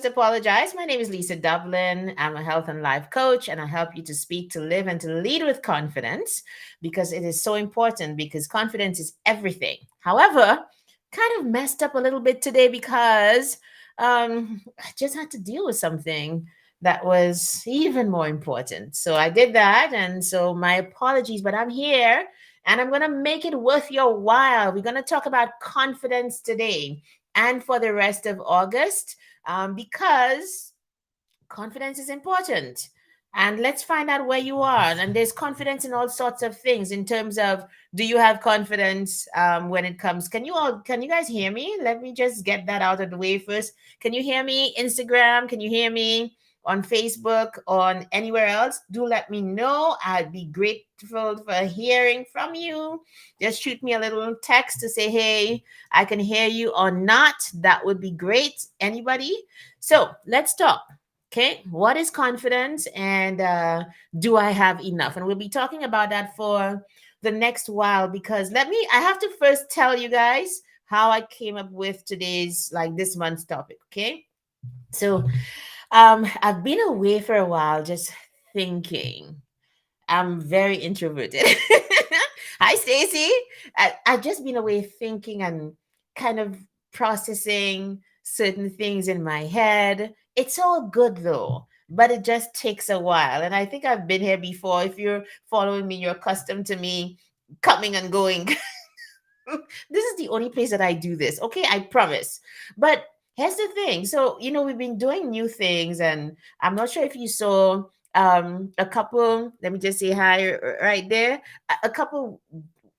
apologize. My name is Lisa Dublin. I'm a health and life coach, and I help you to speak, to live, and to lead with confidence because it is so important because confidence is everything. However, kind of messed up a little bit today because I just had to deal with something that was even more important. So I did that, and so my apologies, but I'm here and I'm going to make it worth your while. We're going to talk about confidence today and for the rest of August because confidence is important. And let's find out where you are. And there's confidence in all sorts of things in terms of, do you have confidence when it comes? Can you guys hear me? Let me just get that out of the way first. Can you hear me? Instagram, can you hear me? On Facebook, on anywhere else, do let me know. I'd be grateful for hearing from you. Just shoot me a little text to say, hey, I can hear you or not. That would be great. Anybody? So let's talk. Okay, what is confidence and do I have enough? And we'll be talking about that for the next while because I have to first tell you guys how I came up with today's, like this month's topic. Okay, so I've been away for a while just thinking. I'm very introverted. Hi, Stacy. I've just been away thinking and kind of processing certain things in my head. It's all good though, but it just takes a while. And I think I've been here before. If you're following me, you're accustomed to me coming and going. This is the only place that I do this. Okay, I promise. But here's the thing. So, we've been doing new things, and I'm not sure if you saw a couple, let me just say hi right there. A couple,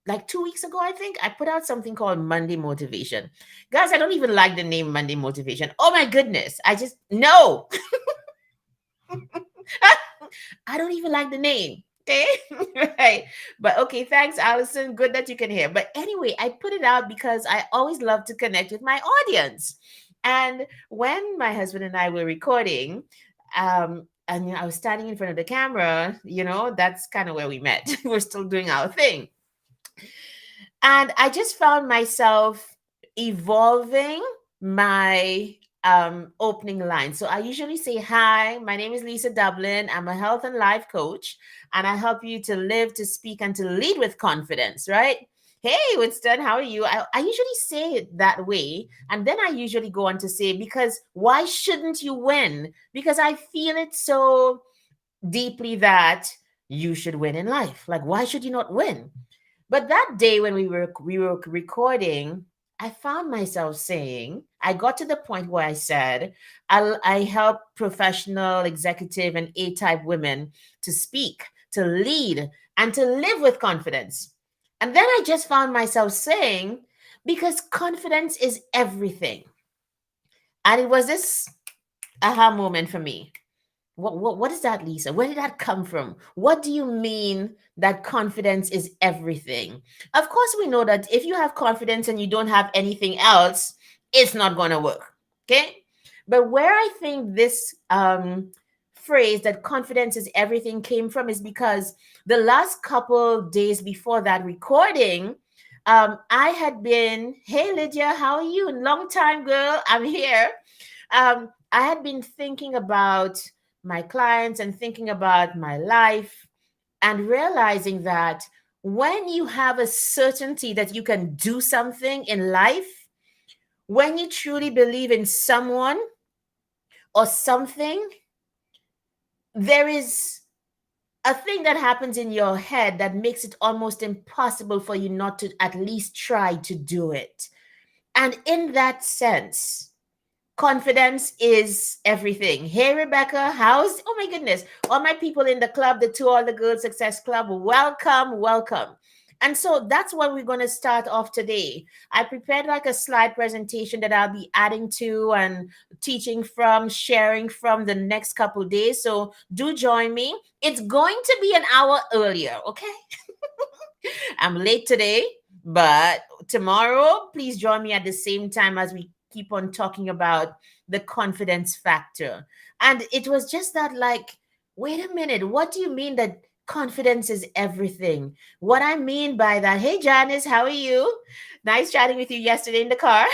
like 2 weeks ago, I think I put out something called Monday Motivation. Guys, I don't even like the name Monday Motivation. Oh my goodness. I just no. I don't even like the name. Okay. Right. But okay, thanks, Allison. Good that you can hear. But anyway, I put it out because I always love to connect with my audience. And when my husband and I were recording, and I was standing in front of the camera, that's kind of where we met. We're still doing our thing. And I just found myself evolving my opening line. So I usually say, hi, my name is Lisa Dublin. I'm a health and life coach, and I help you to live, to speak, and to lead with confidence, right? Hey, Winston, how are you? I usually say it that way. And then I usually go on to say, because why shouldn't you win? Because I feel it so deeply that you should win in life. Like, why should you not win? But that day when we were recording, I found myself saying, I got to the point where I said, I help professional, executive, and A-type women to speak, to lead, and to live with confidence. And then I just found myself saying, because confidence is everything. And it was this aha moment for me. What is that, Lisa? Where did that come from? What do you mean that confidence is everything? Of course, we know that if you have confidence and you don't have anything else, it's not going to work. Okay. But where I think this phrase that confidence is everything came from is because the last couple days before that recording, I had been, hey, Lydia, how are you? Long time, girl. I'm here. I had been thinking about my clients and thinking about my life and realizing that when you have a certainty that you can do something in life, when you truly believe in someone or something, there is a thing that happens in your head that makes it almost impossible for you not to at least try to do it. And in that sense, confidence is everything. Hey, Rebecca, oh my goodness, all my people in the club, the To All the Girls Success Club, welcome, welcome. And so that's what we're going to start off today. I prepared like a slide presentation that I'll be adding to and teaching from, sharing from the next couple of days. So do join me. It's going to be an hour earlier, okay? I'm late today, but tomorrow, please join me at the same time as we keep on talking about the confidence factor. And it was just that, like, wait a minute, what do you mean that confidence is everything? What I mean by that, hey, Janice, how are you? Nice chatting with you yesterday in the car.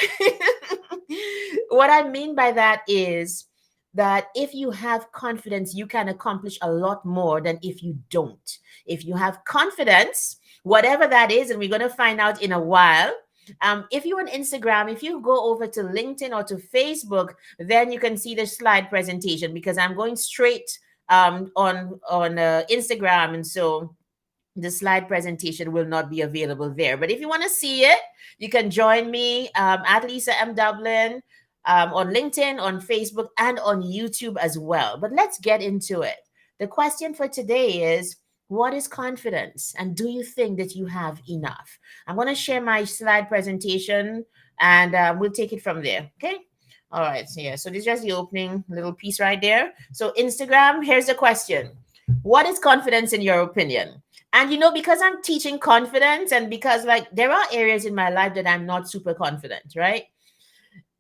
What I mean by that is that if you have confidence, you can accomplish a lot more than if you don't. If you have confidence, whatever that is, and we're going to find out in a while. If you're on Instagram, if you go over to LinkedIn or to Facebook, then you can see the slide presentation because I'm going straight on Instagram, and so the slide presentation will not be available there. But if you want to see it, you can join me at Lisa M. Dublin on LinkedIn, on Facebook, and on YouTube as well. But let's get into it. The question for today is, what is confidence? And do you think that you have enough? I'm going to share my slide presentation and we'll take it from there. Okay. All right. So, yeah. So, this is just the opening little piece right there. So, Instagram, here's the question. What is confidence in your opinion? And because I'm teaching confidence, and because like there are areas in my life that I'm not super confident, right?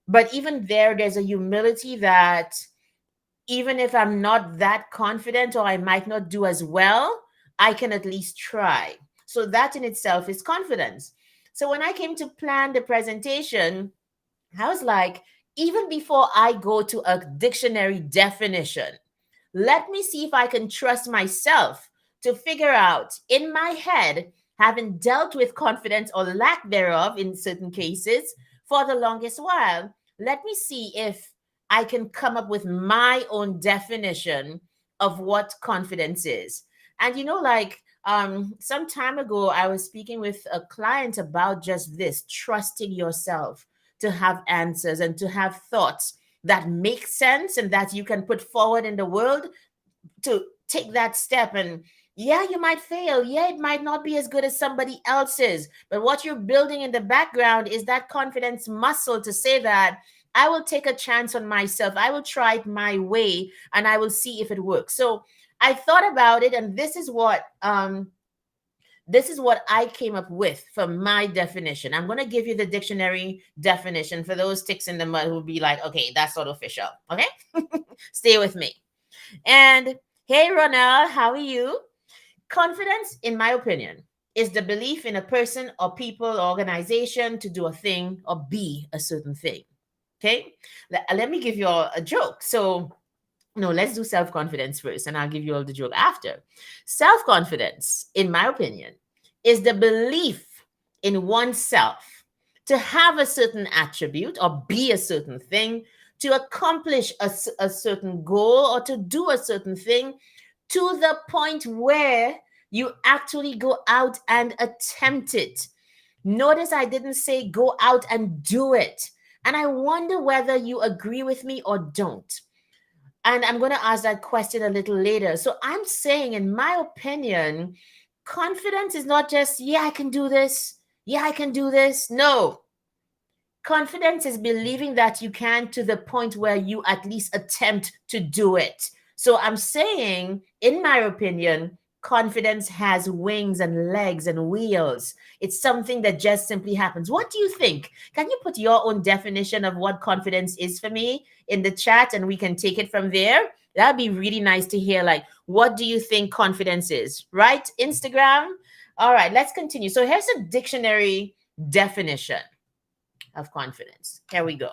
But even there's a humility that even if I'm not that confident or I might not do as well, I can at least try. So that in itself is confidence. So when I came to plan the presentation, I was like, even before I go to a dictionary definition, let me see if I can trust myself to figure out in my head, having dealt with confidence or lack thereof in certain cases for the longest while. Let me see if I can come up with my own definition of what confidence is. And like some time ago, I was speaking with a client about just this, trusting yourself to have answers and to have thoughts that make sense and that you can put forward in the world to take that step. And yeah, you might fail. Yeah, it might not be as good as somebody else's. But what you're building in the background is that confidence muscle to say that I will take a chance on myself. I will try it my way and I will see if it works. So I thought about it, and this is what I came up with for my definition. I'm going to give you the dictionary definition for those ticks in the mud who'll be like, okay, that's not official. Okay. Stay with me. And hey, Ronald, how are you? Confidence, in my opinion, is the belief in a person or people or organization to do a thing or be a certain thing. Okay. Let me give you all a joke. So, no, let's do self confidence first, and I'll give you all the joke after. Self confidence, in my opinion, is the belief in oneself to have a certain attribute or be a certain thing, to accomplish a certain goal or to do a certain thing to the point where you actually go out and attempt it. Notice I didn't say go out and do it. And I wonder whether you agree with me or don't. And I'm going to ask that question a little later. So I'm saying, in my opinion, confidence is not just, yeah, I can do this. Yeah, I can do this. No. Confidence is believing that you can to the point where you at least attempt to do it. So I'm saying, in my opinion, confidence has wings and legs and wheels. It's something that just simply happens. What do you think? Can you put your own definition of what confidence is for me in the chat, and we can take it from there? That'd be really nice to hear. Like, what do you think confidence is? Right? Instagram. All right, let's continue. So here's a dictionary definition of confidence. Here we go.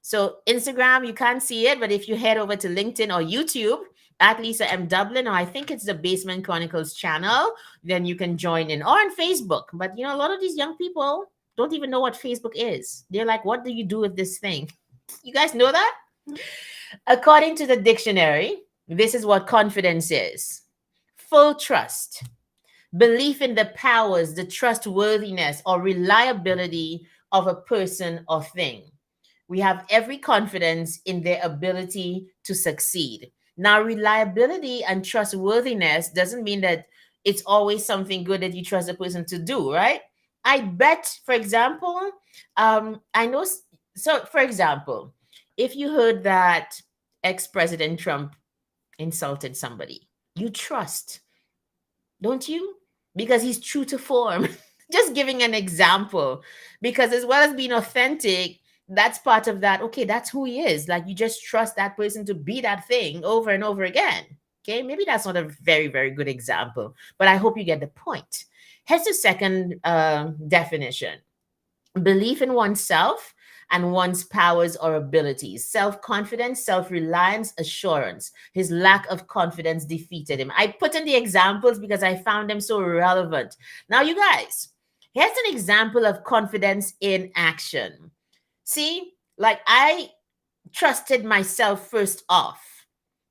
So Instagram, you can't see it, but if you head over to LinkedIn or YouTube at Lisa M. Dublin, or I think it's the Basement Chronicles channel, then you can join in. Or on Facebook. But a lot of these young people don't even know what Facebook is. They're like, what do you do with this thing? You guys know that? According to the dictionary, this is what confidence is: full trust, belief in the powers, the trustworthiness, or reliability of a person or thing. We have every confidence in their ability to succeed. Now, reliability and trustworthiness doesn't mean that it's always something good that you trust a person to do, right? I bet, for example, I know. So, for example, if you heard that ex-President Trump insulted somebody, you trust, don't you? Because he's true to form. Just giving an example, because as well as being authentic, that's part of that. Okay, that's who he is. Like, you just trust that person to be that thing over and over again. Okay, maybe that's not a very, very good example, but I hope you get the point. Here's the second definition: belief in oneself and one's powers or abilities. Self confidence, self reliance, assurance. His lack of confidence defeated him. I put in the examples because I found them so relevant. Now, you guys, here's an example of confidence in action. See, like I trusted myself first off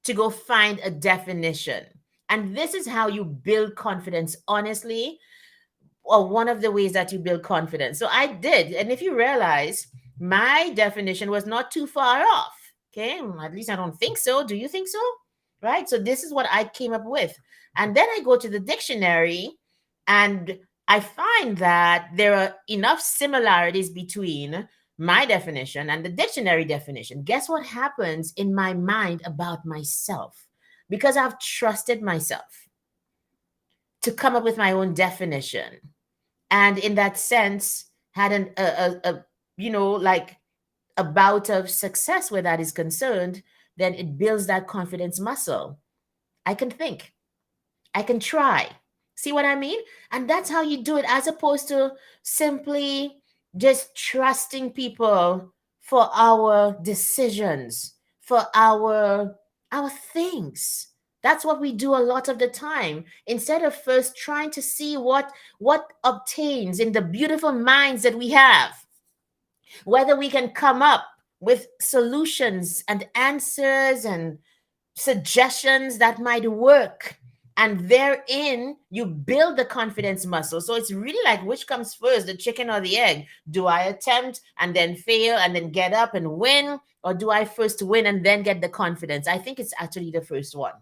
to go find a definition. And this is how you build confidence, honestly, or one of the ways that you build confidence. So I did. And if you realize, my definition was not too far off. Okay. At least I don't think so. Do you think so? Right. So this is what I came up with. And then I go to the dictionary and I find that there are enough similarities between my definition and the dictionary definition. Guess what happens in my mind about myself? Because I've trusted myself to come up with my own definition, and in that sense had like a bout of success where that is concerned, then it builds that confidence muscle. I can think, I can try. See what I mean? And that's how you do it, as opposed to simply just trusting people for our decisions, for our things. That's what we do a lot of the time. Instead of first trying to see what obtains in the beautiful minds that we have, whether we can come up with solutions and answers and suggestions that might work. And therein, you build the confidence muscle. So it's really like, which comes first, the chicken or the egg? Do I attempt and then fail and then get up and win? Or do I first win and then get the confidence? I think it's actually the first one.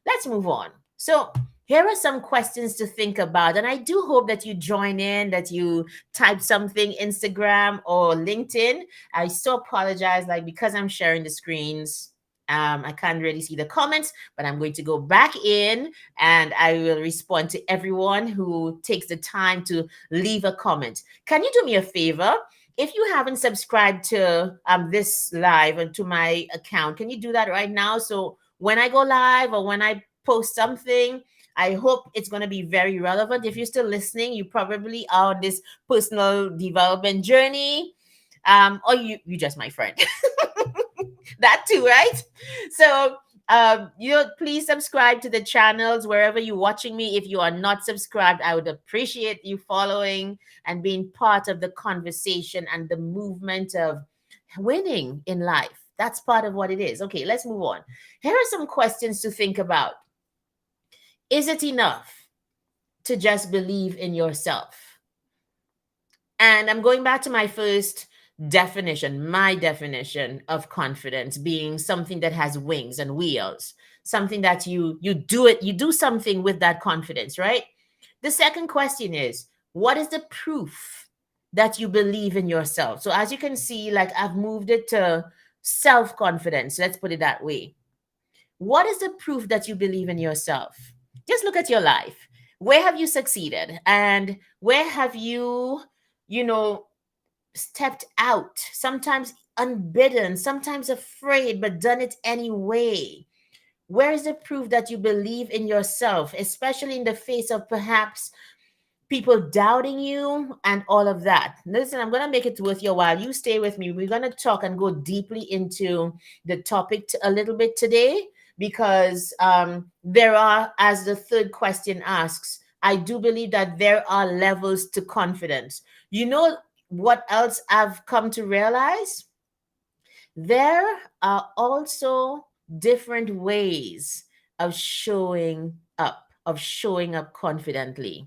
Let's move on. So here are some questions to think about. And I do hope that you join in, that you type something Instagram or LinkedIn. I so apologize, like, because I'm sharing the screens, I can't really see the comments, but I'm going to go back in and I will respond to everyone who takes the time to leave a comment. Can you do me a favor? If you haven't subscribed to this live and to my account, can you do that right now? So when I go live or when I post something, I hope it's going to be very relevant. If you're still listening, you probably are on this personal development journey, or you just my friend. That too, right? So please subscribe to the channels wherever you're watching me. If you are not subscribed, I would appreciate you following and being part of the conversation and the movement of winning in life. That's part of what it is. Okay, let's move on. Here are some questions to think about. Is it enough to just believe in yourself? And I'm going back to my first definition, my definition of confidence being something that has wings and wheels, something that you do something with that confidence, right? The second question is, what is the proof that you believe in yourself? So as you can see, like, I've moved it to self-confidence. Let's put it that way. What is the proof that you believe in yourself? Just look at your life. Where have you succeeded? And where have you, stepped out, sometimes unbidden, sometimes afraid, but done it anyway? Where is the proof that you believe in yourself, especially in the face of perhaps people doubting you and all of that? Listen, I'm going to make it worth your while. You stay with me. We're going to talk and go deeply into the topic a little bit today, because there are, as the third question asks, I do believe that there are levels to confidence. You know what else I've come to realize? There are also different ways of showing up confidently.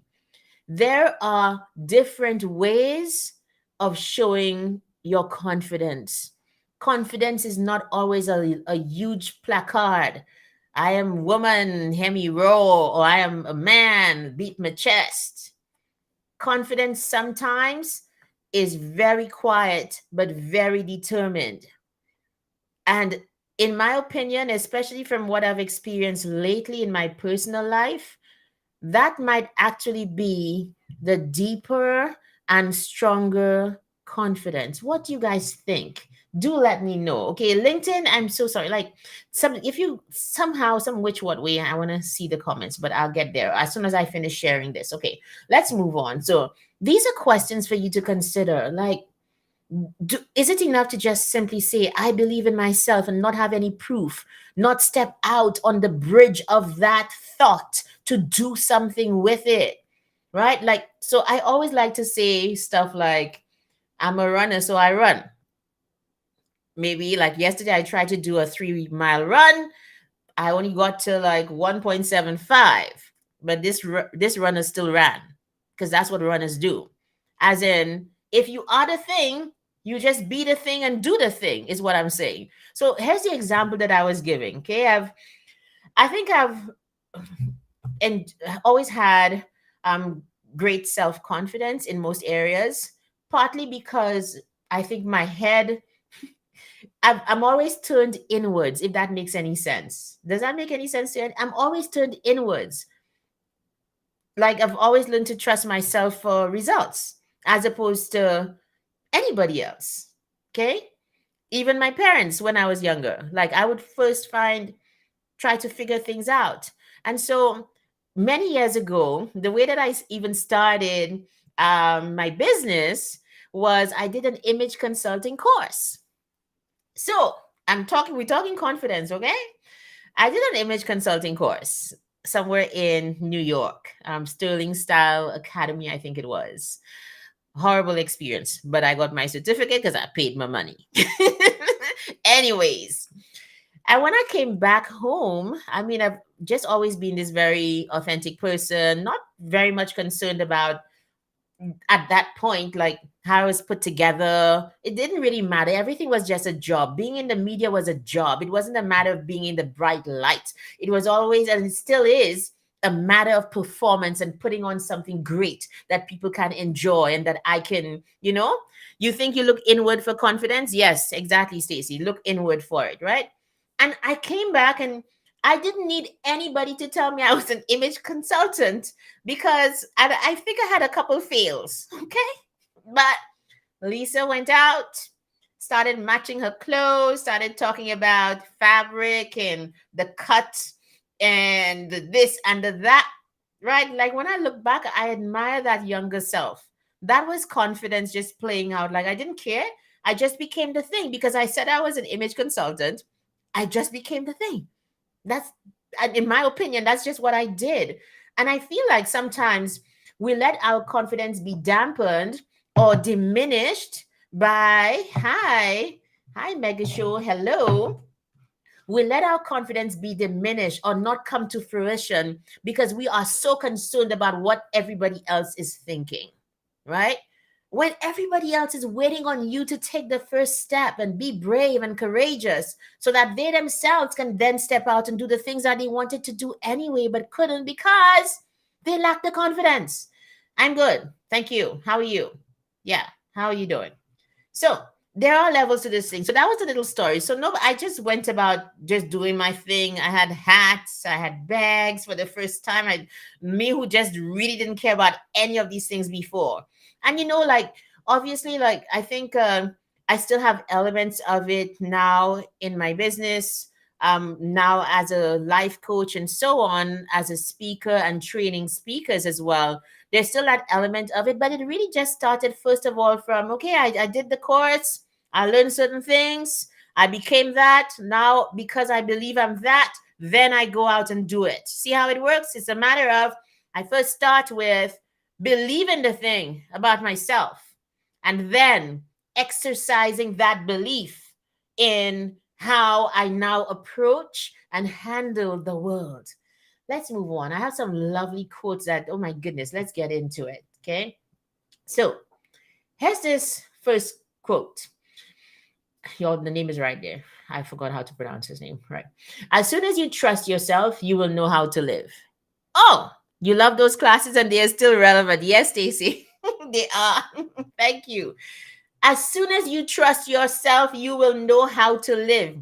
There are different ways of showing your confidence. Confidence is not always a huge placard. I am woman, hear me roar, or I am a man, beat my chest. Confidence sometimes is very quiet, but very determined. And in my opinion, especially from what I've experienced lately in my personal life, that might actually be the deeper and stronger confidence. What do you guys think? Do let me know. Okay, LinkedIn, I'm so sorry. Like, if you somehow, some which what way, I want to see the comments, but I'll get there as soon as I finish sharing this. Okay, let's move on. So these are questions for you to consider. Like, Is it enough to just simply say, I believe in myself and not have any proof, not step out on the bridge of that thought to do something with it? Right? Like, so I always like to say stuff like, I'm a runner, so I run. Maybe like yesterday, I tried to do a 3 mile run. I only got to like 1.75, but this runner still ran because that's what runners do. As in, if you are the thing, you just be the thing and do the thing, is what I'm saying. So here's the example that I was giving. Okay, I think I've and always had great self confidence in most areas, partly because I think my head I'm always turned inwards, if that makes any sense. Does that make any sense to you? I'm always turned inwards. Like I've always learned to trust myself for results as opposed to anybody else. Okay. Even my parents when I was younger, like I would first try to figure things out. And so many years ago, the way that even started my business was I did an image consulting course. So we're talking confidence, okay? I did an image consulting course somewhere in New York, Sterling Style Academy, I think it was. Horrible experience, but I got my certificate because I paid my money. Anyways, and when I came back home, I mean, I've just always been this very authentic person, not very much concerned about at that point, like how I was put together. It didn't really matter. Everything was just a job. Being in the media was a job. It wasn't a matter of being in the bright light. It was always, and it still is, a matter of performance and putting on something great that people can enjoy and that I can, you think you look inward for confidence? Yes, exactly, Stacey. Look inward for it, right? And I came back and I didn't need anybody to tell me I was an image consultant because I think I had a couple fails. Okay. But Lisa went out, started matching her clothes, started talking about fabric and the cut and the this and the that. Right. Like when I look back, I admire that younger self. That was confidence just playing out. Like I didn't care. I just became the thing because I said I was an image consultant. I just became the thing. That's, and in my opinion, that's just what I did. And I feel like sometimes we let our confidence be dampened or diminished by hi Mega Show, hello. We let our confidence be diminished or not come to fruition because we are so concerned about what everybody else is thinking, right? When everybody else is waiting on you to take the first step and be brave and courageous so that they themselves can then step out and do the things that they wanted to do anyway but couldn't because they lack the confidence. I'm good. Thank you. How are you? Yeah. How are you doing? So there are levels to this thing. So that was a little story. So no, I just went about just doing my thing. I had hats, I had bags for the first time. Me who just really didn't care about any of these things before. And like obviously, like I think I still have elements of it now in my business. Now as a life coach and so on, as a speaker and training speakers as well, there's still that element of it, but it really just started first of all from, okay, I did the course, I learned certain things, I became that. Now because I believe I'm that, then I go out and do it. See how it works? It's a matter of, I first start with believing the thing about myself and then exercising that belief in how I now approach and handle the world. Let's move on. I have some lovely quotes that, oh my goodness, let's get into it. Okay. So here's this first quote. The name is right there. I forgot how to pronounce his name. Right. As soon as you trust yourself, you will know how to live. Oh, you love those classes and they are still relevant. Yes, Stacy, they are. Thank you. As soon as you trust yourself, you will know how to live.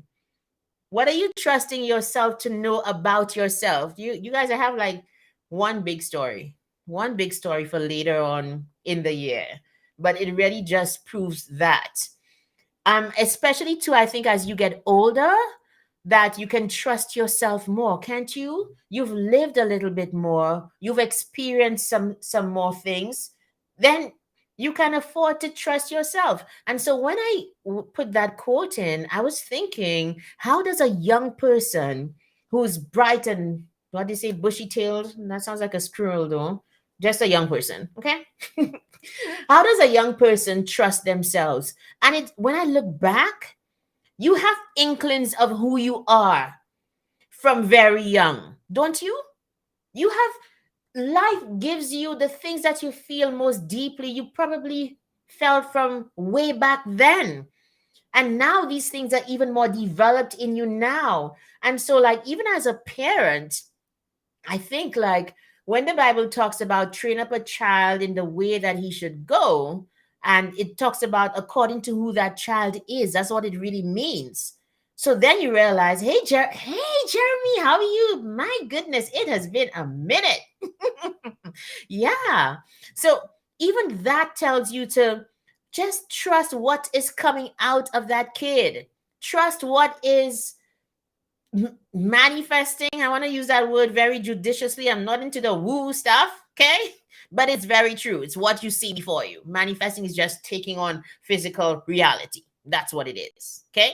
What are you trusting yourself to know about yourself? You guys have like one big story, for later on in the year, but it really just proves that. Especially too, I think as you get older, that you can trust yourself more, can't you? You've lived a little bit more, you've experienced some more things. Then You can afford to trust yourself. And so when I put that quote in, I was thinking, how does a young person who's bright and, what do you say, bushy tailed? That sounds like a squirrel, though. Just a young person, okay? How does a young person trust themselves? And when I look back, you have inklings of who you are from very young, don't you? You have, life gives you the things that you feel most deeply. You probably felt from way back then. And now these things are even more developed in you now. And so, like, even as a parent, I think, like, when the Bible talks about train up a child in the way that he should go, and it talks about according to who that child is, that's what it really means. So then you realize, hey Jeremy, how are you? My goodness, it has been a minute. Yeah. So even that tells you to just trust what is coming out of that kid. Trust what is manifesting. I want to use that word very judiciously. I'm not into the woo stuff, okay? But it's very true. It's what you see before you. Manifesting is just taking on physical reality. That's what it is, okay?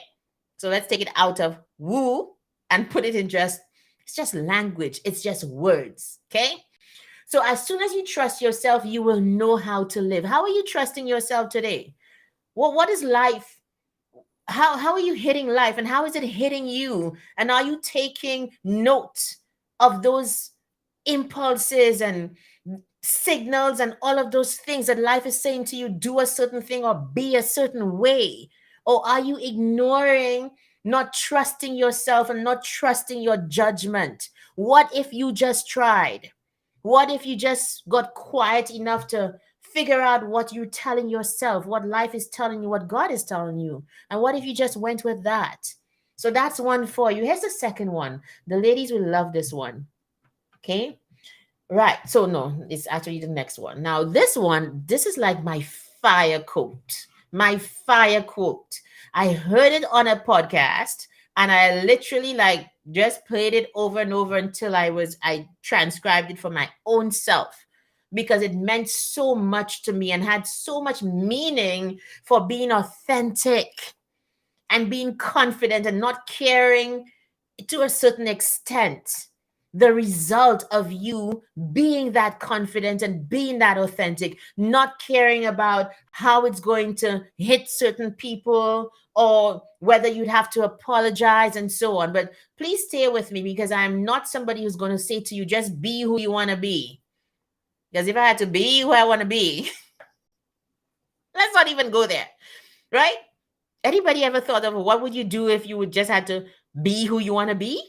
So let's take it out of woo and put it in just, it's just language. It's just words, okay? So as soon as you trust yourself, you will know how to live. How are you trusting yourself today? Well, what is life? How are you hitting life, and how is it hitting you? And are you taking note of those impulses and signals and all of those things that life is saying to you? Do a certain thing or be a certain way. Or are you ignoring, not trusting yourself and not trusting your judgment? What if you just tried? What if you just got quiet enough to figure out what you're telling yourself, what life is telling you, what God is telling you? And what if you just went with that? So that's one for you. Here's the second one. The ladies will love this one. Okay. Right. So, no, it's actually the next one. Now, this one, this is like my fire quote. My fire quote. I heard it on a podcast, and I literally like just played it over and over until I transcribed it for my own self, because it meant so much to me and had so much meaning for being authentic and being confident and not caring, to a certain extent, the result of you being that confident and being that authentic, not caring about how it's going to hit certain people or whether you'd have to apologize and so on. But please stay with me, because I'm not somebody who's going to say to you, just be who you want to be. Because if I had to be who I want to be, let's not even go there, right? Anybody ever thought of what would you do if you would just had to be who you want to be?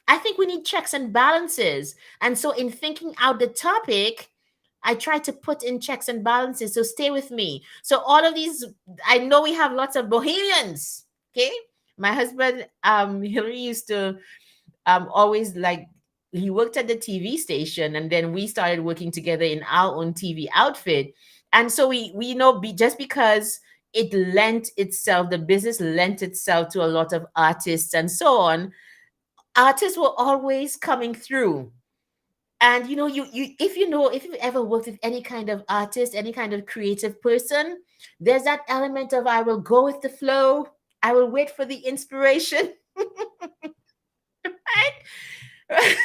I think we need checks and balances. And so, in thinking out the topic, I try to put in checks and balances. So, stay with me. So, all of these, I know we have lots of bohemians. Okay. My husband, Hillary, used to always like, he worked at the TV station, and then we started working together in our own TV outfit. And so, we know, just because it lent itself, the business lent itself to a lot of artists and so on, artists were always coming through. And if you've ever worked with any kind of artist, any kind of creative person, there's that element of, I will go with the flow, I will wait for the inspiration. Right?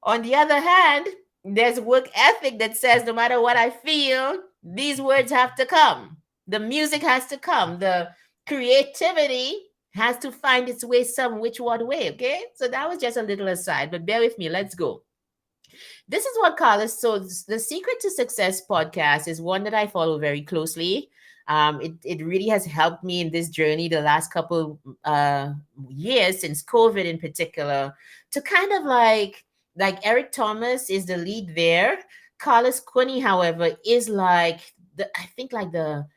On the other hand, there's work ethic that says, no matter what I feel, these words have to come, the music has to come, the creativity has to find its way some which one way. Okay, so that was just a little aside, but bear with me, let's go. This is what Carlos. So the Secret to Success podcast is one that I follow very closely. It really has helped me in this journey the last couple years, since COVID in particular, to kind of like Eric Thomas is the lead there. Carlos Quinney, however, is like I think like the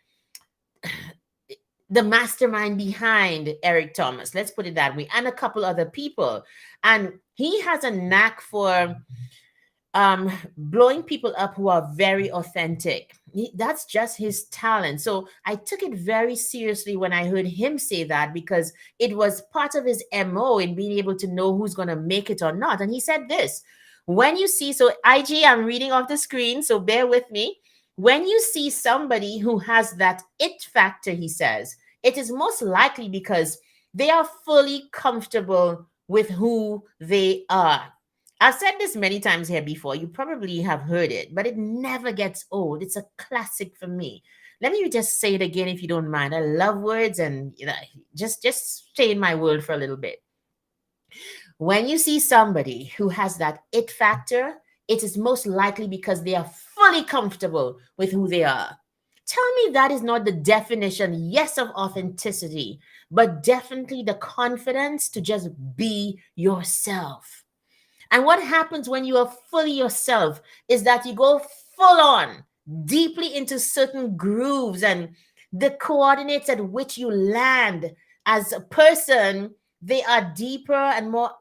mastermind behind Eric Thomas. Let's put it that way, and a couple other people. And he has a knack for blowing people up who are very authentic. That's just his talent. So I took it very seriously when I heard him say that, because it was part of his MO in being able to know who's going to make it or not. And he said this: when you see, so IG, I'm reading off the screen, so bear with me. When you see somebody who has that it factor, he says, it is most likely because they are fully comfortable with who they are. I've said this many times here before. You probably have heard it, but it never gets old. It's a classic for me. Let me just say it again if you don't mind. I love words, and just stay in my world for a little bit. When you see somebody who has that it factor, it is most likely because they are fully comfortable with who they are. Tell me that is not the definition, yes, of authenticity, but definitely the confidence to just be yourself. And what happens when you are fully yourself is that you go full on, deeply into certain grooves, and the coordinates at which you land as a person, they are deeper and more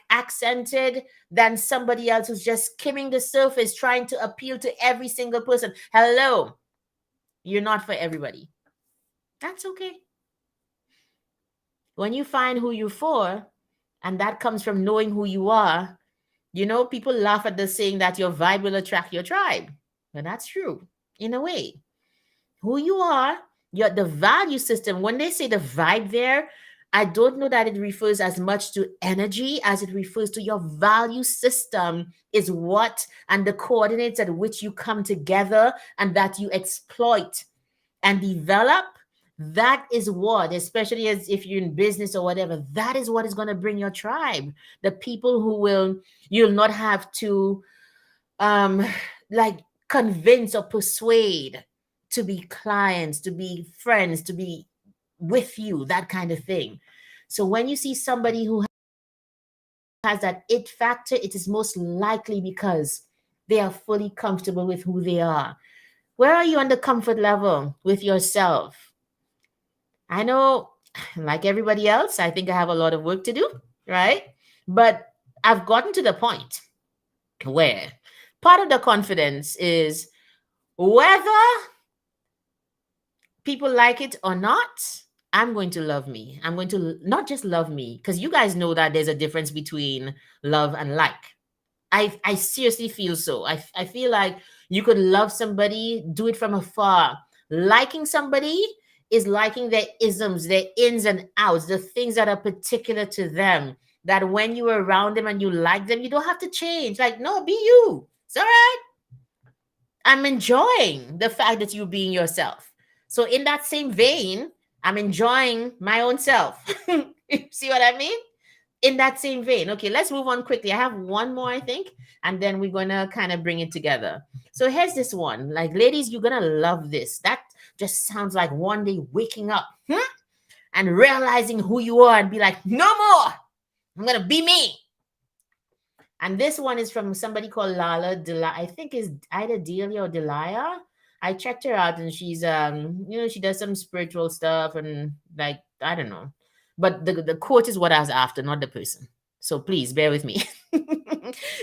accented than somebody else who's just skimming the surface trying to appeal to every single person. Hello, you're not for everybody. That's okay. When you find who you're for, and that comes from knowing who you are, people laugh at the saying that your vibe will attract your tribe. But that's true in a way. Who you are, the value system, when they say the vibe there, I don't know that it refers as much to energy as it refers to your value system is what, and the coordinates at which you come together and that you exploit and develop. That is what, especially as if you're in business or whatever, that is what is going to bring your tribe. The people who will, you'll not have to um like convince or persuade to be clients, to be friends, to be with you, that kind of thing. So when you see somebody who has that it factor, it is most likely because they are fully comfortable with who they are. Where are you on the comfort level with yourself? I know, like everybody else, I think I have a lot of work to do, right? But I've gotten to the point where part of the confidence is whether people like it or not, I'm going to love me. I'm going to not just love me, because you guys know that there's a difference between love and like. I seriously feel so. I feel like you could love somebody, do it from afar. Liking somebody is liking their isms, their ins and outs, the things that are particular to them. That when you're around them and you like them, you don't have to change. Like, no, be you. It's all right. I'm enjoying the fact that you're being yourself. So, in that same vein, I'm enjoying my own self. See what I mean? In that same vein. Okay, let's move on quickly. I have one more, I think, and then we're gonna kind of bring it together. So here's this one. Like, ladies, you're gonna love this. That just sounds like one day waking up and realizing who you are and be like, no more. I'm gonna be me. And this one is from somebody called Lala Delia. I think is either Delia or Delia. I checked her out and she's she does some spiritual stuff and like I don't know. But the quote is what I was after, not the person. So please bear with me.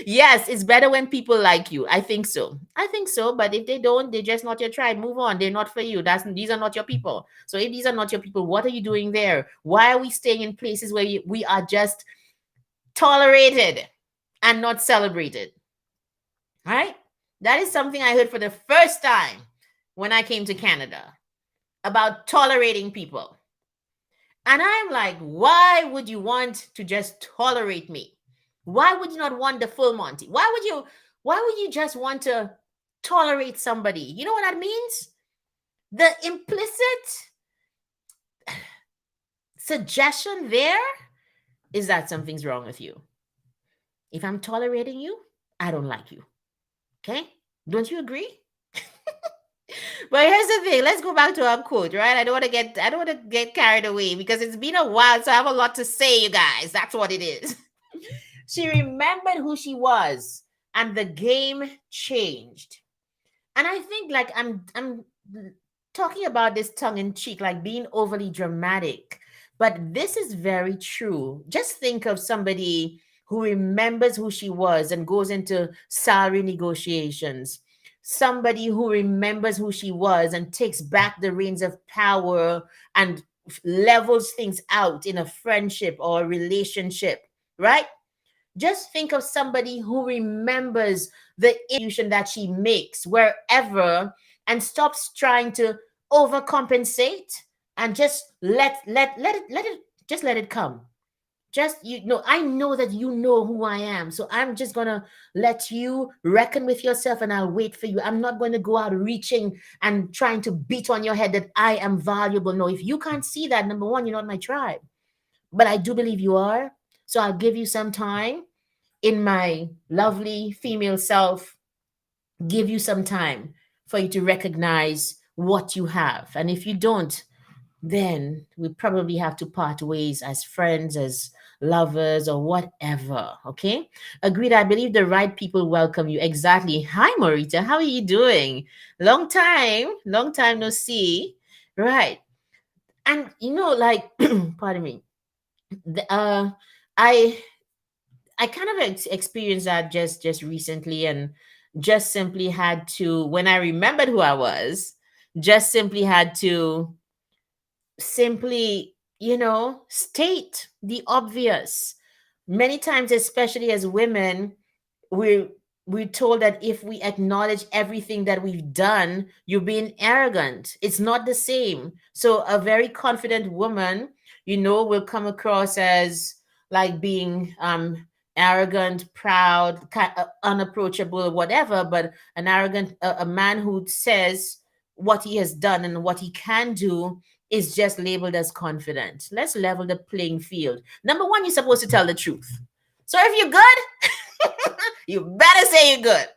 Yes, it's better when people like you. I think so. I think so. But if they don't, they're just not your tribe. Move on. They're not for you. These are not your people. So if these are not your people, what are you doing there? Why are we staying in places where we are just tolerated and not celebrated? Right? That is something I heard for the first time when I came to Canada about tolerating people. And I'm like, why would you want to just tolerate me? Why would you not want the full Monty? Why would you just want to tolerate somebody? You know what that means? The implicit suggestion there is that something's wrong with you. If I'm tolerating you, I don't like you. Okay? Don't you agree? But here's the thing. Let's go back to our quote, right? I don't want to get carried away because it's been a while, so I have a lot to say, you guys. That's what it is. She remembered who she was, and the game changed. And I think like I'm talking about this tongue in cheek, like being overly dramatic. But this is very true. Just think of somebody who remembers who she was and goes into salary negotiations. Somebody who remembers who she was and takes back the reins of power and levels things out in a friendship or a relationship, right? Just think of somebody who remembers the institution that she makes wherever and stop trying to overcompensate, and just let it come. Just, you know, I know that you know who I am, so I'm just gonna let you reckon with yourself, and I'll wait for you. I'm not going to go out reaching and trying to beat on your head that I am valuable. No, if you can't see that, number one, you're not my tribe. But I do believe you are. So I'll give you some time, in my lovely female self, give you some time for you to recognize what you have. And if you don't, then we probably have to part ways as friends, as lovers, or whatever. Okay. Agreed. I believe the right people welcome you. Exactly. Hi, Morita. How are you doing? Long time no see. Right. And like, pardon me. The, I I kind of experienced that just recently, and just simply had to, when I remembered who I was, just simply had to simply, state the obvious. Many times, especially as women, we're we're told that if we acknowledge everything that we've done, you're being arrogant. It's not the same. So a very confident woman, will come across as like being arrogant, proud, unapproachable, whatever. But an arrogant, a man who says what he has done and what he can do is just labeled as confident. Let's level the playing field. Number one, you're supposed to tell the truth. So if you're good, you better say you're good.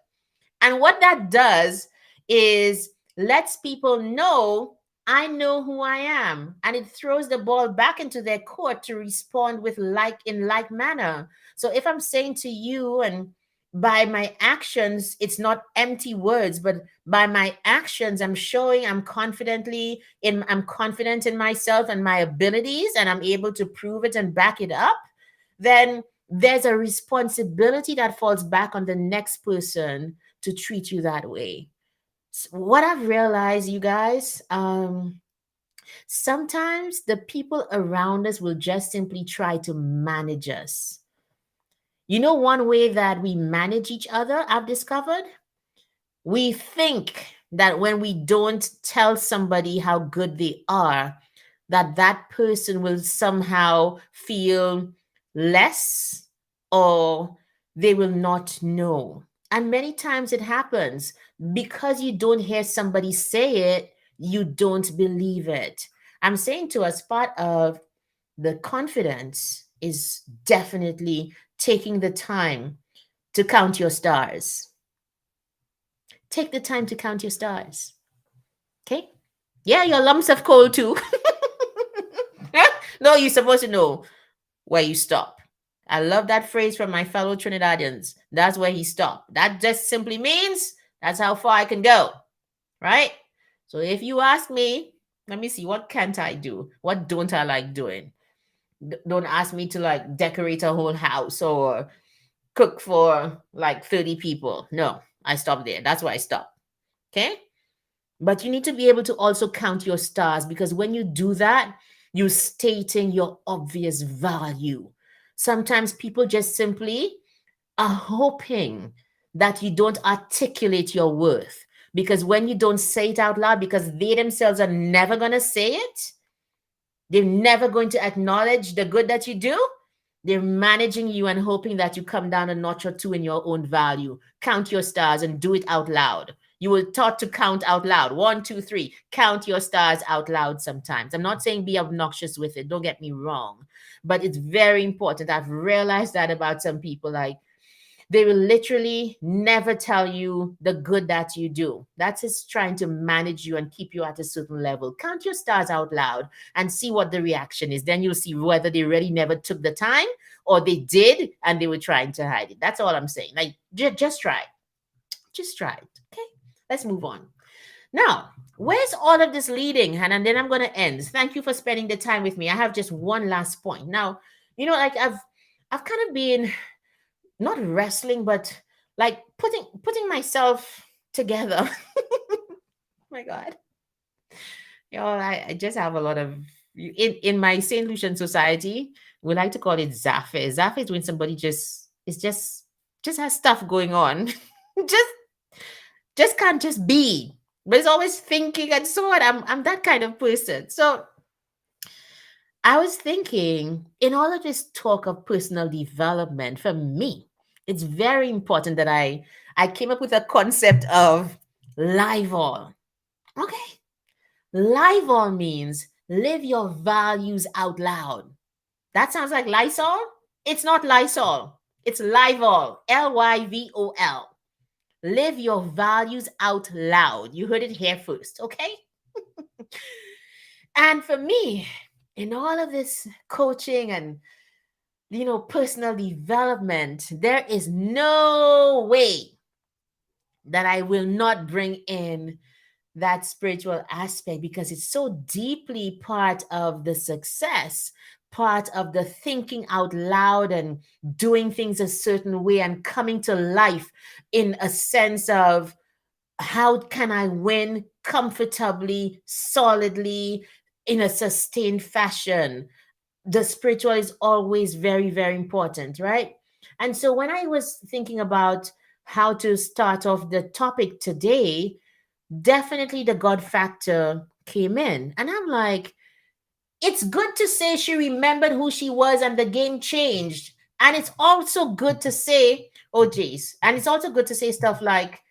And what that does is lets people know, I know who I am. And it throws the ball back into their court to respond with like manner. So if I'm saying to you, and by my actions, it's not empty words, but by my actions, I'm confident in myself and my abilities, and I'm able to prove it and back it up, then there's a responsibility that falls back on the next person to treat you that way. What I've realized, you guys, sometimes the people around us will just simply try to manage us. One way that we manage each other, I've discovered, we think that when we don't tell somebody how good they are, that person will somehow feel less, or they will not know. And many times it happens because you don't hear somebody say it, you don't believe it. I'm saying to us, part of the confidence is definitely taking the time to count your stars. Take the time to count your stars. Okay? Yeah, your lumps of coal too. No, you're supposed to know where you stop. I love that phrase from my fellow Trinidadians. That's where he stopped. That just simply means that's how far I can go. Right? So if you ask me, let me see, what can't I do? What don't I like doing? Don't ask me to like decorate a whole house or cook for like 30 people. No, I stop there. That's where I stop. Okay? But you need to be able to also count your stars, because when you do that, you're stating your obvious value. Sometimes people just simply are hoping that you don't articulate your worth, because when you don't say it out loud, because they themselves are never going to say it, they're never going to acknowledge the good that you do. They're managing you and hoping that you come down a notch or two in your own value. Count your stars and do it out loud. You were taught to count out loud. 1, 2, 3. Count your stars out loud sometimes. I'm not saying be obnoxious with it. Don't get me wrong. But it's very important. I've realized that about some people. Like, they will literally never tell you the good that you do. That's just trying to manage you and keep you at a certain level. Count your stars out loud and see what the reaction is. Then you'll see whether they really never took the time, or they did and they were trying to hide it. That's all I'm saying. Like, just try. Just try it. Okay, let's move on. Now, where's all of this leading? And then I'm going to end. Thank you for spending the time with me. I have just one last point. Now, like I've kind of been not wrestling, but like putting myself together. My God. I just have a lot of, in my St. Lucian society, we like to call it Zaffe. Zaffe is when somebody just has stuff going on. just can't just be. but it's always thinking and so on. I'm that kind of person. So I was thinking, in all of this talk of personal development, for me, it's very important that I came up with a concept of live all. Okay. Live all means live your values out loud. That sounds like Lysol. It's not Lysol. It's live all. Lyvol. Live your values out loud. You heard it here first, okay? And for me, in all of this coaching and personal development, there is no way that I will not bring in that spiritual aspect because it's so deeply part of the success, part of the thinking out loud and doing things a certain way and coming to life in a sense of how can I win comfortably, solidly, in a sustained fashion. The spiritual is always very, very important, right? And so when I was thinking about how to start off the topic today, definitely the God factor came in. And I'm like, it's good to say she remembered who she was and the game changed. And it's also good to say, oh geez. And it's also good to say stuff like,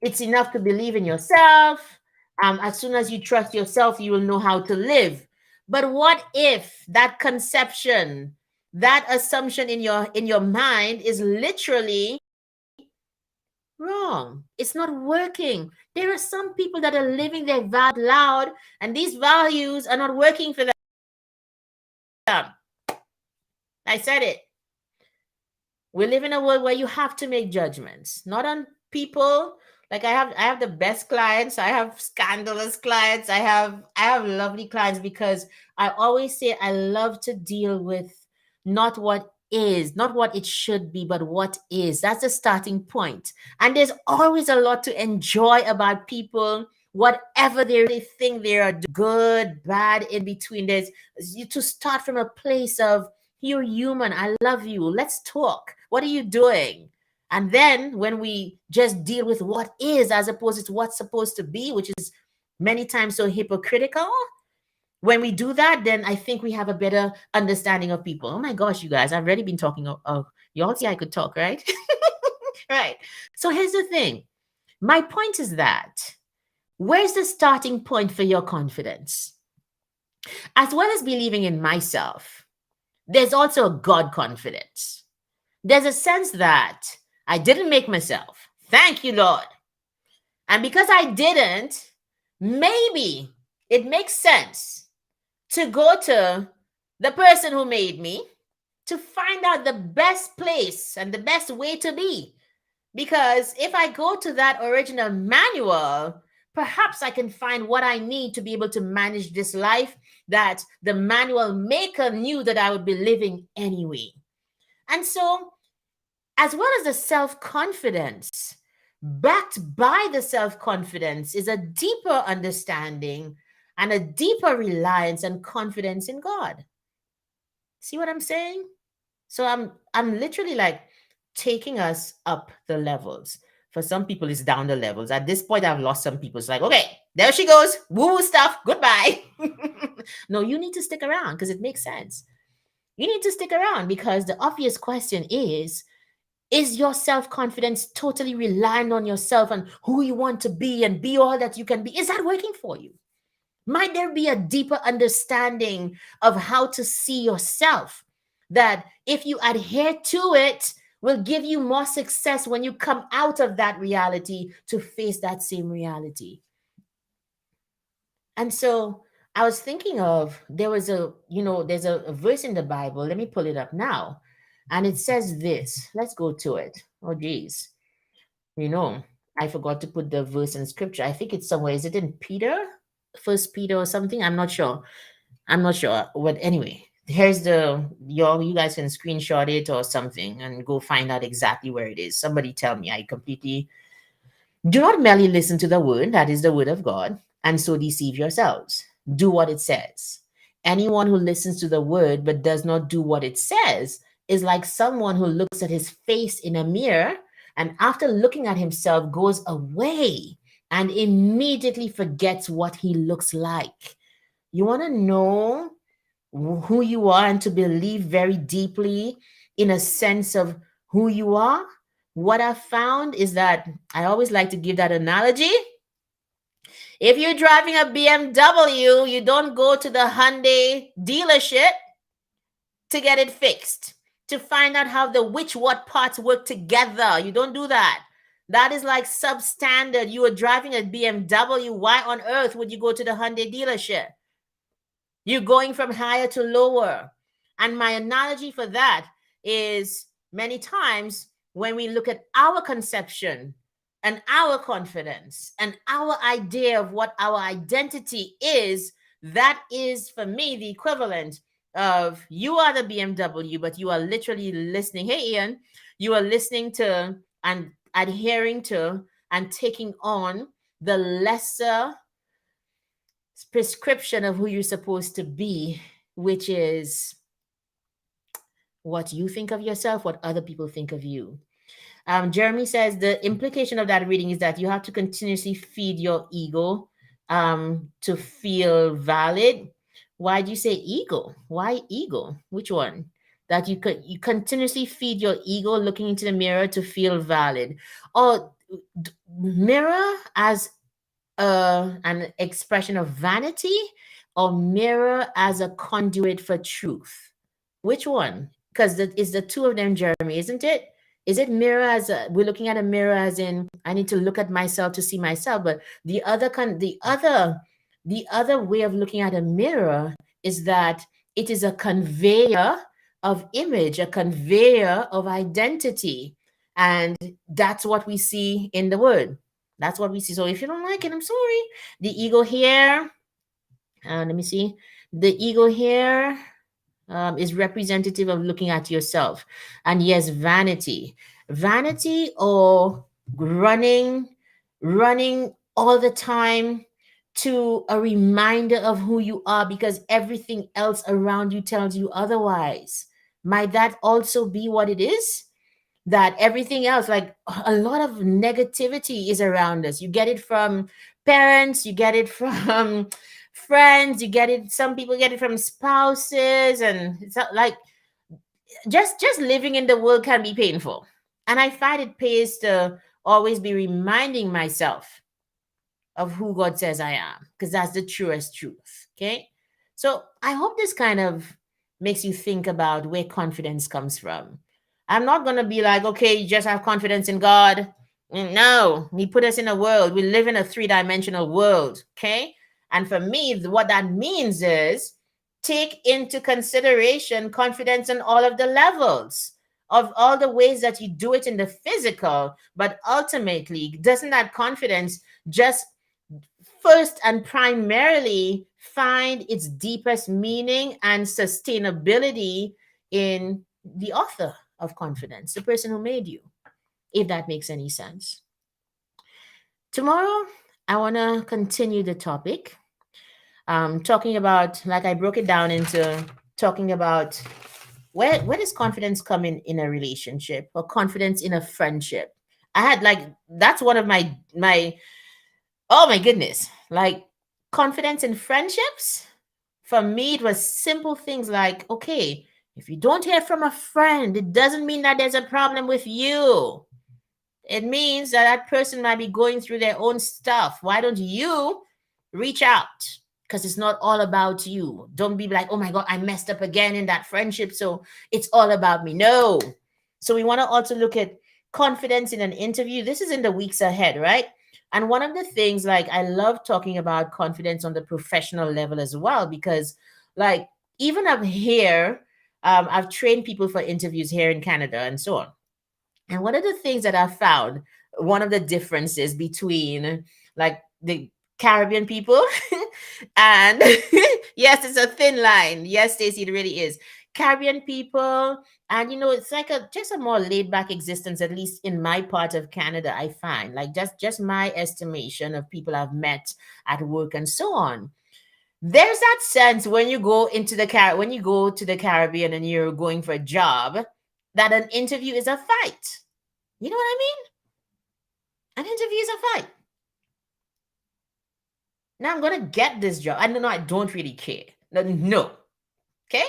it's enough to believe in yourself. As soon as you trust yourself, you will know how to live. But what if that conception, that assumption in your mind is literally wrong? It's not working. There are some people that are living their values loud, and these values are not working for them. I said it. We live in a world where you have to make judgments, not on people. Like I have the best clients. I have scandalous clients. I have lovely clients because I always say I love to deal with not what is, not what it should be, but what is. That's the starting point. And there's always a lot to enjoy about people, whatever they think they are good, bad, in between. There's you to start from a place of you're human. I love you. Let's talk. What are you doing? And then when we just deal with what is as opposed to what's supposed to be, which is many times so hypocritical, when we do that, then I think we have a better understanding of people. Oh my gosh, you guys, I've already been talking. Y'all see I could talk, right? Right. So here's the thing. My point is that where's the starting point for your confidence? As well as believing in myself, there's also a God confidence. There's a sense that I didn't make myself. Thank you, Lord. And because I didn't, maybe it makes sense to go to the person who made me to find out the best place and the best way to be. Because if I go to that original manual, perhaps I can find what I need to be able to manage this life that the manual maker knew that I would be living anyway. And so, as well as the self confidence, backed by the self confidence is a deeper understanding and a deeper reliance and confidence in God. See what I'm saying? So I'm literally like taking us up the levels. For some people, it's down the levels. At this point, I've lost some people. It's like, okay, there she goes. Woo woo stuff. Goodbye. No, you need to stick around because it makes sense. You need to stick around because the obvious question is your self confidence totally reliant on yourself and who you want to be and be all that you can be? Is that working for you? Might there be a deeper understanding of how to see yourself that if you adhere to it will give you more success when you come out of that reality to face that same reality? And so I was thinking of there's a verse in the Bible. Let me pull it up now. And it says this. Let's go to it. Oh geez. You know, I forgot to put the verse in scripture. I think it's somewhere. Is it in Peter? First Peter or something? I'm not sure. I'm not sure. But anyway, here's you guys can screenshot it or something and go find out exactly where it is. Somebody tell me. I completely do not merely listen to the word, that is the word of God, and so deceive yourselves. Do what it says. Anyone who listens to the word but does not do what it says is like someone who looks at his face in a mirror and after looking at himself goes away and immediately forgets what he looks like. You want to know who you are and to believe very deeply in a sense of who you are? What I've found is that I always like to give that analogy. If you're driving a BMW, you don't go to the Hyundai dealership to get it fixed, to find out how the which what parts work together. You don't do that. That is like substandard. You are driving a BMW. Why on earth would you go to the Hyundai dealership? You're going from higher to lower. And my analogy for that is many times when we look at our conception and our confidence and our idea of what our identity is, that is for me the equivalent of you are the BMW, but you are literally listening. Hey, Ian, you are listening to and adhering to and taking on the lesser prescription of who you're supposed to be, which is what you think of yourself, what other people think of you. Jeremy says the implication of that reading is that you have to continuously feed your ego to feel valid. Why do you say ego? Why ego? Which one? That you continuously feed your ego looking into the mirror to feel valid, or mirror as an expression of vanity, or mirror as a conduit for truth? Which one? Because it's the two of them, Jeremy, isn't it? Is it mirror as we're looking at a mirror as in I need to look at myself to see myself, but the other way of looking at a mirror is that it is a conveyor of image, a conveyor of identity, and that's what we see in the word. That's what we see. So if you don't like it, I'm sorry. The ego here, let me see. The ego here is representative of looking at yourself. And yes, vanity. Vanity or running all the time to a reminder of who you are because everything else around you tells you otherwise. Might that also be what it is? That everything else, like a lot of negativity is around us. You get it from parents, you get it from friends, you get it, some people get it from spouses, and it's not like just living in the world can be painful. And I find it pays to always be reminding myself of who God says I am, because that's the truest truth. Okay. So I hope this kind of makes you think about where confidence comes from. I'm not going to be like, okay, you just have confidence in God. No, He put us in a world. We live in a three-dimensional world. Okay. And for me, what that means is take into consideration confidence on all of the levels of all the ways that you do it in the physical. But ultimately, doesn't that confidence just first and primarily find its deepest meaning and sustainability in the author of confidence, the person who made you, if that makes any sense? Tomorrow, I want to continue the topic, talking about, like I broke it down into talking about where does confidence come in a relationship or confidence in a friendship. I had like that's one of my oh my goodness, like confidence in friendships. For me, it was simple things like, okay, if you don't hear from a friend, it doesn't mean that there's a problem with you. It means that that person might be going through their own stuff. Why don't you reach out? Because it's not all about you. Don't be like, oh my God, I messed up again in that friendship, so it's all about me. No. So we want to also look at confidence in an interview. This is in the weeks ahead, right? And one of the things, like, I love talking about confidence on the professional level as well, because, like, even up here, I've trained people for interviews here in Canada and so on. And one of the things that I found, one of the differences between like the Caribbean people and yes, it's a thin line. Yes, Stacey, it really is. Caribbean people, and it's like a just a more laid back existence, at least in my part of Canada, I find. Like just my estimation of people I've met at work and so on. There's that sense when you go when you go to the Caribbean and you're going for a job, that an interview is a fight. You know what I mean? An interview is a fight. Now I'm gonna get this job. I don't know, I don't really care. No, no. Okay?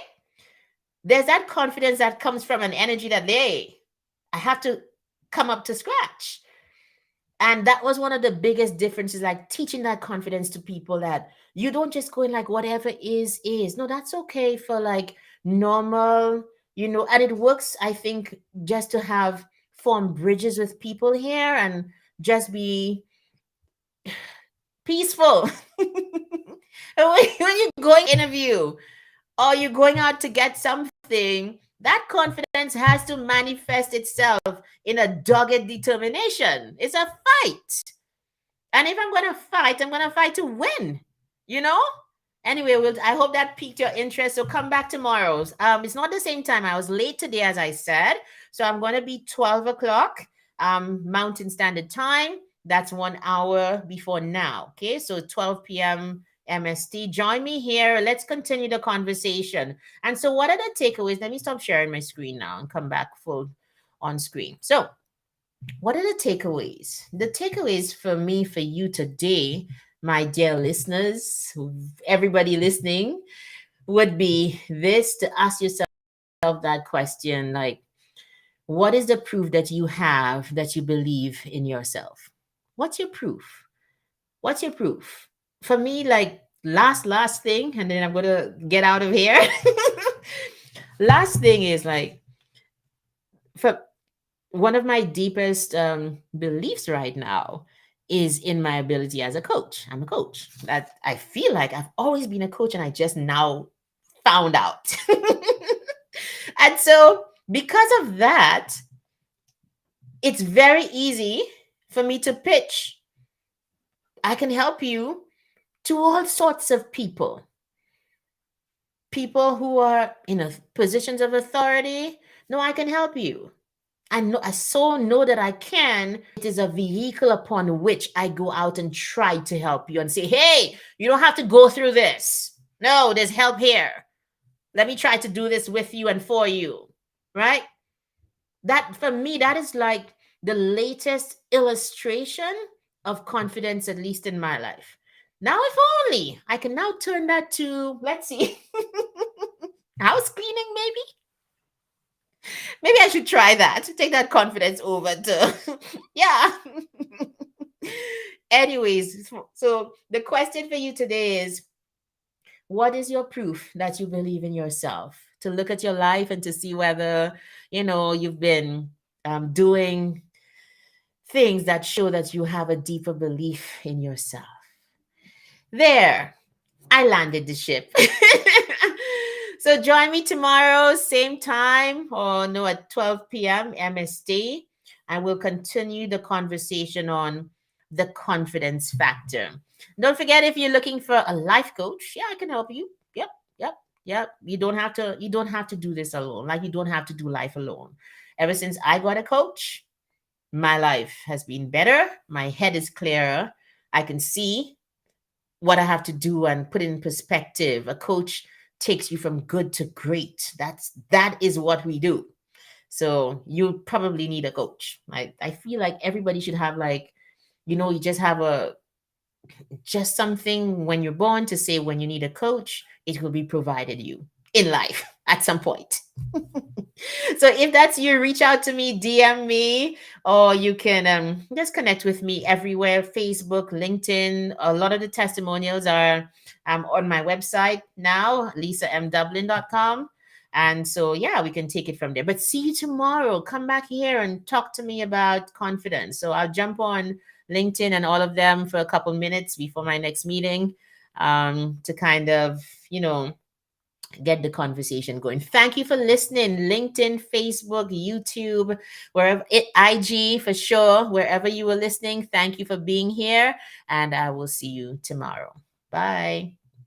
There's that confidence that comes from an energy that they I have to come up to scratch. And that was one of the biggest differences, like teaching that confidence to people, that you don't just go in like whatever is. No, that's okay for like normal, and it works, I think, just to have form bridges with people here and just be peaceful. When you're going interview or you're going out to get something, that confidence has to manifest itself in a dogged determination. It's a fight. And if I'm going to fight, I'm going to fight to win, you know? Anyway, I hope that piqued your interest. So come back tomorrow. It's not the same time. I was late today, as I said. So I'm going to be 12 o'clock Mountain Standard Time. That's 1 hour before now. Okay, so 12 p.m. MST. Join me here. Let's continue the conversation. And so, what are the takeaways? Let me stop sharing my screen now and come back full on screen. So, what are the takeaways? The takeaways for me, for you today, my dear listeners, everybody listening, would be this: to ask yourself that question, like, what is the proof that you have that you believe in yourself? What's your proof? What's your proof? For me, like, last thing, and then I'm gonna get out of here. Last thing is like, for one of my deepest beliefs right now is in my ability as a coach. I'm a coach. That I feel like I've always been a coach, and I just now found out. And so, because of that, it's very easy for me to pitch. I can help you to all sorts of people. People who are in positions of authority. No, I can help you. I so know that I can. It is a vehicle upon which I go out and try to help you and say, hey, you don't have to go through this. No, there's help here. Let me try to do this with you and for you. Right? That, for me, that is like the latest illustration of confidence, at least in my life. Now, if only I can now turn that to, let's see, house cleaning, maybe. Maybe I should try that. Take that confidence over to, yeah. Anyways, so the question for you today is, what is your proof that you believe in yourself? To look at your life and to see whether, you've been doing things that show that you have a deeper belief in yourself. There, I landed the ship. So join me tomorrow, same time, or no, at 12 p.m. MST, and we'll continue the conversation on the confidence factor. Don't forget, if you're looking for a life coach, yeah, I can help you. Yep, yep, yep. You don't have to do this alone. Like, you don't have to do life alone. Ever since I got a coach, my life has been better. My head is clearer. I can see what I have to do and put in perspective. A coach takes you from good to great. That is what we do. So you probably need a coach. I feel like everybody should have, like, you just have just something when you're born to say, when you need a coach, it will be provided you in life at some point. So if that's you, reach out to me, DM me, or you can just connect with me everywhere: Facebook, LinkedIn. A lot of the testimonials are on my website now, lisamdublin.com. And so, yeah, we can take it from there. But see you tomorrow. Come back here and talk to me about confidence. So I'll jump on LinkedIn and all of them for a couple minutes before my next meeting, to kind of, get the conversation going. Thank you for listening. LinkedIn, Facebook, YouTube, wherever IG for sure, wherever you were listening. Thank you for being here, and I will see you tomorrow. Bye.